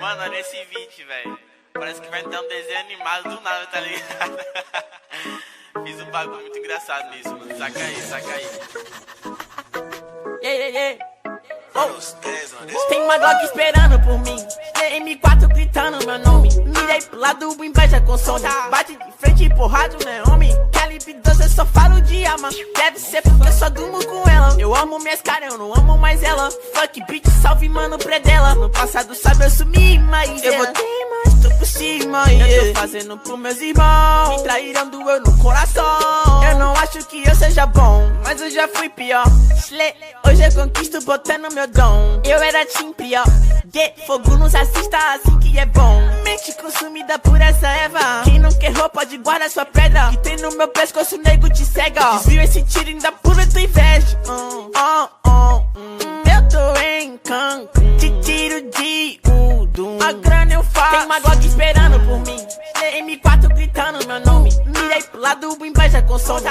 Mano, olha esse vídeo, velho. Parece que vai ter um desenho animado do nada, tá ligado? Fiz um bagulho muito engraçado nisso, mano. Saca aí. Tem uma Glock esperando por mim, M4 gritando meu nome. Mirei pro lado, inveja consome. Bate de frente e porrada, né, homem? Calibre 12, eu só falo de arma. Deve ser porque eu só durmo com ela. Eu amo minhas caras, eu não amo mais ela. Fuck bitch, salve mano, predela. No passado sabe eu sumi, mas eu voltei, mas tô por cima, Eu tô fazendo pros meus irmãos. Me traíram, doeu no coração. Eu não acho que eu seja bom, mas eu já fui pior. Hoje eu conquisto botando meu dom. Eu era team pior. Fogo nos assista assim que é bom. Mente consumida por essa erva. Quem não quer roupa pode guardar sua pedra. Que tem no meu pescoço, o nego te cega. Desvio esse tiro ainda pura tua inveja. Eu tô em Cancún. Te tiro de Udum. A grana eu faço. Tem uma Glock esperando por mim. M4 gritando meu nome. Mirei pro lado, inveja consome.